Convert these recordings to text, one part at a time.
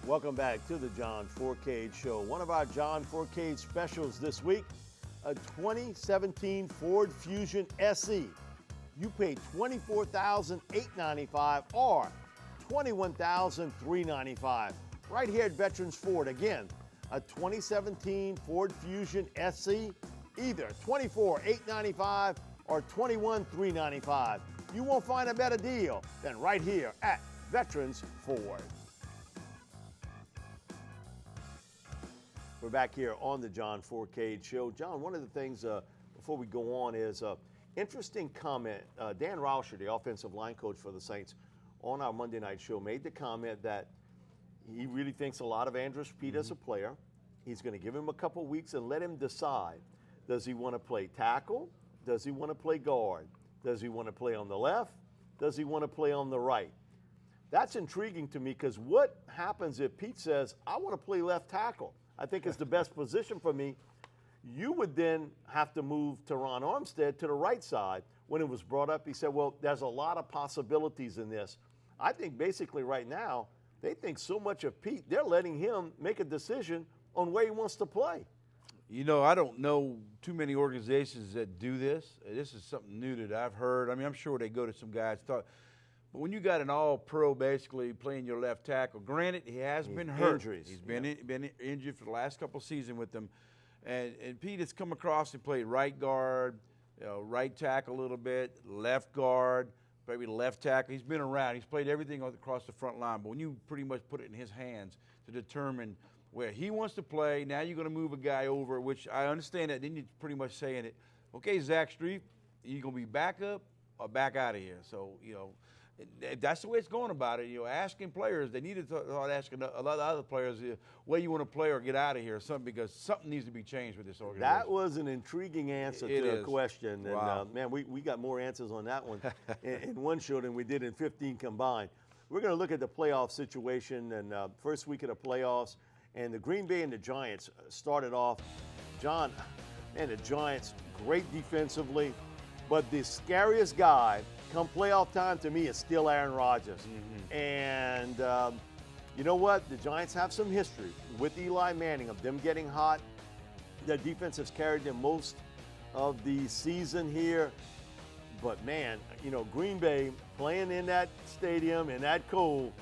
Welcome back to the John Fourcade Show. One of our John Fourcade specials this week, a 2017 Ford Fusion SE. You pay $24,895 or $21,395 right here at Veterans Ford. Again, a 2017 Ford Fusion SE, either $24,895 or $21,395. You won't find a better deal than right here at Veterans Ford. We're back here on the John Fourcade Show. John, one of the things before we go on is interesting comment. Dan Rauscher, the offensive line coach for the Saints, on our Monday night show made the comment that he really thinks a lot of Andrus Peat as a player. He's going to give him a couple weeks and let him decide. Does he want to play tackle? Does he want to play guard? Does he want to play on the left? Does he want to play on the right? That's intriguing to me because what happens if Peat says, I want to play left tackle? I think it's the best position for me. You would then have to move Teron Armstead to the right side. When it was brought up, he said, well, there's a lot of possibilities in this. I think basically right now, they think so much of Peat, they're letting him make a decision on where he wants to play. You know, I don't know too many organizations that do this. This is something new that I've heard. I mean, I'm sure they go to some guys. But when you got an all-pro basically playing your left tackle, granted, he has been hurt. Injuries. He's been injured for the last couple seasons with them. And Peat has come across and played right guard, right tackle a little bit, left guard, maybe left tackle. He's been around. He's played everything across the front line. But when you pretty much put it in his hands to determine where he wants to play, now you're going to move a guy over, which I understand that. Then you're pretty much saying it, okay, Zach Strief, you're going to be back up or back out of here. So, if that's the way it's going about it. Asking players, they need to start asking a lot of other players where you want to play or get out of here or something, because something needs to be changed with this organization. That was an intriguing answer to the question. And, wow. Man, we got more answers on that one in one show than we did in 15 combined. We're going to look at the playoff situation and first week of the playoffs. And the Green Bay and the Giants started off. John, man, the Giants, great defensively. But the scariest guy come playoff time to me is still Aaron Rodgers. And you know what? The Giants have some history with Eli Manning of them getting hot. Their defense has carried them most of the season here. But, man, Green Bay playing in that stadium in that cold,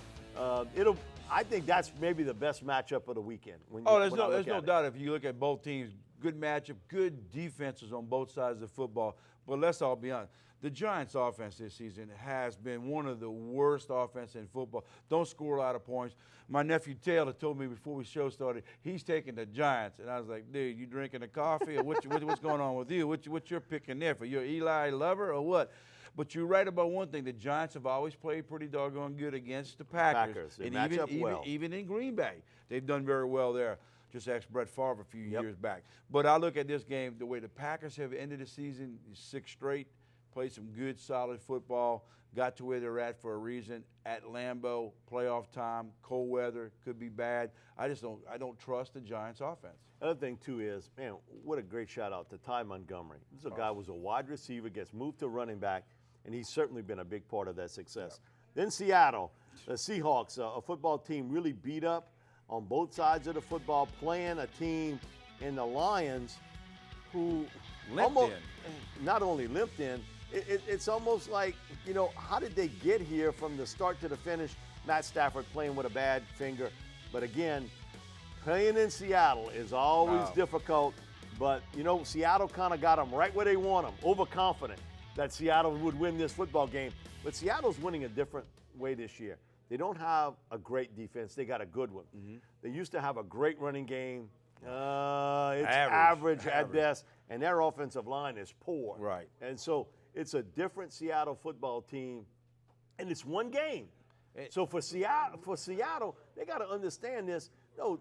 I think that's maybe the best matchup of the weekend. There's no doubt. If you look at both teams, good matchup, good defenses on both sides of football. But let's all be honest. The Giants' offense this season has been one of the worst offenses in football. Don't score a lot of points. My nephew Taylor told me before the show started, he's taking the Giants. And I was like, dude, you drinking a coffee? Or what's going on with you? What you're picking there for? You're Eli lover or what? But you're right about one thing. The Giants have always played pretty doggone good against the Packers. They match up well. Even in Green Bay, they've done very well there. Just ask Brett Favre a few years back. But I look at this game, the way the Packers have ended the season, 6 straight, played some good, solid football, got to where they're at for a reason. At Lambeau, playoff time, cold weather, could be bad. I don't trust the Giants' offense. Another thing, too, is, man, what a great shout-out to Ty Montgomery. This is a guy who was a wide receiver, gets moved to running back, and he's certainly been a big part of that success. Then Seattle, the Seahawks, a football team really beat up on both sides of the football, playing a team in the Lions who not only limped in, it's almost like, how did they get here from the start to the finish? Matt Stafford playing with a bad finger. But again, playing in Seattle is always difficult. But, Seattle kind of got them right where they want them, overconfident that Seattle would win this football game. But Seattle's winning a different way this year. They don't have a great defense. They got a good one. They used to have a great running game. It's average at best, and their offensive line is poor. Right. And so it's a different Seattle football team, and it's one game. So for Seattle, they got to understand this. No,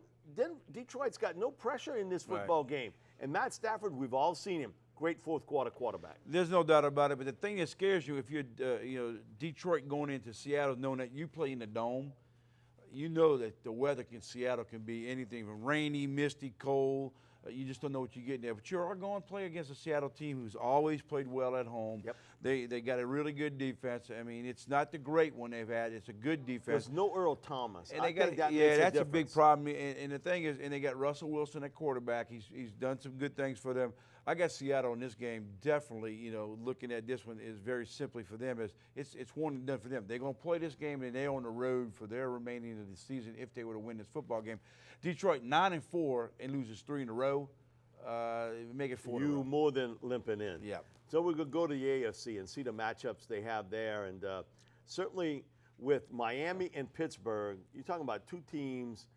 Detroit's got no pressure in this football game. And Matt Stafford, we've all seen him. Great fourth quarter quarterback. There's no doubt about it. But the thing that scares you, if you're, Detroit going into Seattle, knowing that you play in the dome, you know that the weather in Seattle can be anything from rainy, misty, cold. You just don't know what you're getting there. But you're going to play against a Seattle team who's always played well at home. Yep. They got a really good defense. I mean, it's not the great one they've had. It's a good defense. There's no Earl Thomas. And I they got, think that yeah, makes that's a difference. big problem. And the thing is, and they got Russell Wilson at quarterback. He's done some good things for them. I got Seattle in this game. Definitely, you know, looking at this one is very simply for them. It's one and done for them. They're going to play this game, and they're on the road for their remaining of the season if they were to win this football game. Detroit 9-4 and loses 3 in a row. Make it 4 in a row. You more than limping in. Yeah. So we're going to go to the AFC and see the matchups they have there. And certainly with Miami and Pittsburgh, you're talking about two teams.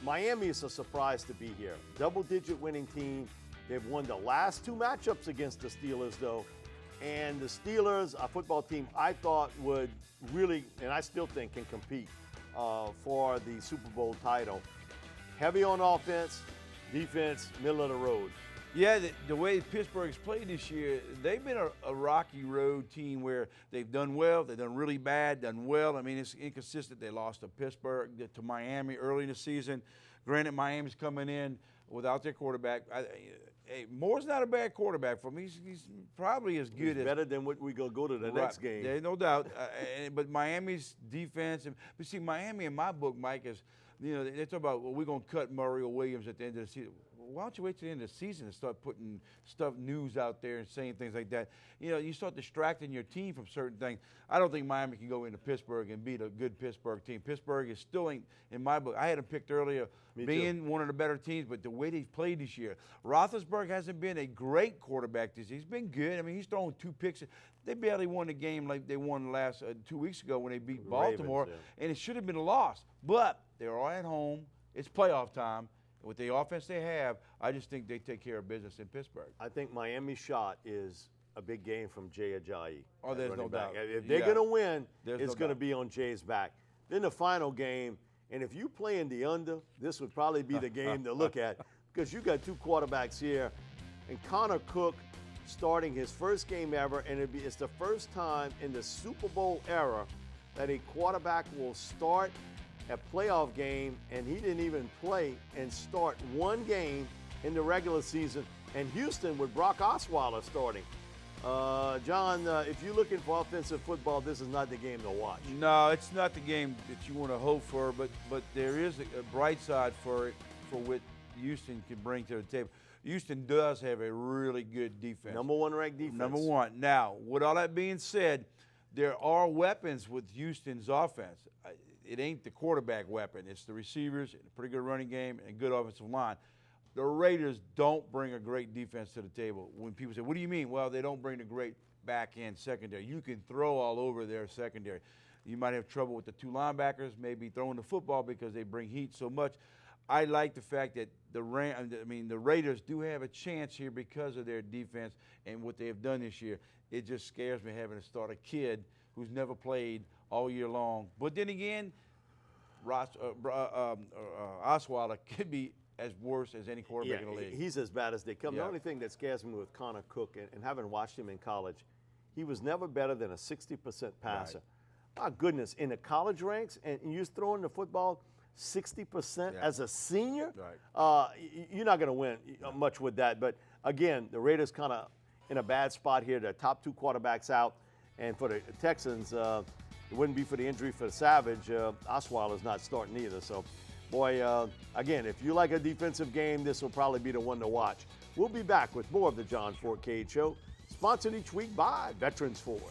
Miami is a surprise to be here. Double-digit winning team. They've won the last 2 matchups against the Steelers, though. And the Steelers, a football team I thought would really, and I still think can compete for the Super Bowl title. Heavy on offense, defense, middle of the road. Yeah, the way Pittsburgh's played this year, they've been a rocky road team where they've done well, they've done really bad, done well. I mean, it's inconsistent. They lost to Pittsburgh, to Miami early in the season. Granted, Miami's coming in without their quarterback. Hey, Moore's not a bad quarterback for me. He's probably as good as better than what we go to the next game. There's no doubt. But Miami's defense, but see, Miami in my book, Mike, is, you know, they talk about, well, we're going to cut Murray or Williams at the end of the season. Why don't you wait till the end of the season and start putting news out there and saying things like that? You know, you start distracting your team from certain things. I don't think Miami can go into Pittsburgh and beat a good Pittsburgh team. Pittsburgh is still ain't, in my book, I had them picked earlier, being one of the better teams, but the way they've played this year. Roethlisberger hasn't been a great quarterback this year. He's been good. I mean, he's thrown 2 picks. They barely won the game like they won last 2 weeks ago when they beat Baltimore, and it should have been a loss. But they're all at home. It's playoff time. With the offense they have, I just think they take care of business in Pittsburgh. I think Miami's shot is a big game from Jay Ajayi. Oh, there's no doubt. If they're going to win, it's no going to doubt. be on Jay's back. Then the final game, and if you play in the under, this would probably be the game to look at because you got 2 quarterbacks here, and Connor Cook starting his first game ever, and it's the first time in the Super Bowl era that a quarterback will start a playoff game, and he didn't even play and start 1 game in the regular season. And Houston with Brock Osweiler starting. John, if you're looking for offensive football, this is not the game to watch. No, it's not the game that you want to hope for, but there is a bright side for it, for what Houston can bring to the table. Houston does have a really good defense. Number 1 ranked defense. Number 1. Now, with all that being said, there are weapons with Houston's offense. It ain't the quarterback weapon. It's the receivers, a pretty good running game, and a good offensive line. The Raiders don't bring a great defense to the table. When people say, what do you mean? Well, they don't bring a great back-end secondary. You can throw all over their secondary. You might have trouble with the 2 linebackers, maybe throwing the football because they bring heat so much. I like the fact that the Raiders do have a chance here because of their defense and what they have done this year. It just scares me having to start a kid who's never played all year long. But then again, Osweiler could be as worse as any quarterback in the league. He's as bad as they come. Yeah. The only thing that scares me with Connor Cook, and having watched him in college, he was never better than a 60% passer. Right. My goodness, in the college ranks, and you're throwing the football 60% as a senior, you're not going to win much with that. But again, the Raiders kind of in a bad spot here. Their top 2 quarterbacks out. And for the Texans, it wouldn't be for the injury for Savage. Osweiler's not starting either. So, boy, again, if you like a defensive game, this will probably be the one to watch. We'll be back with more of the John Fourcade Show, sponsored each week by Veterans Ford.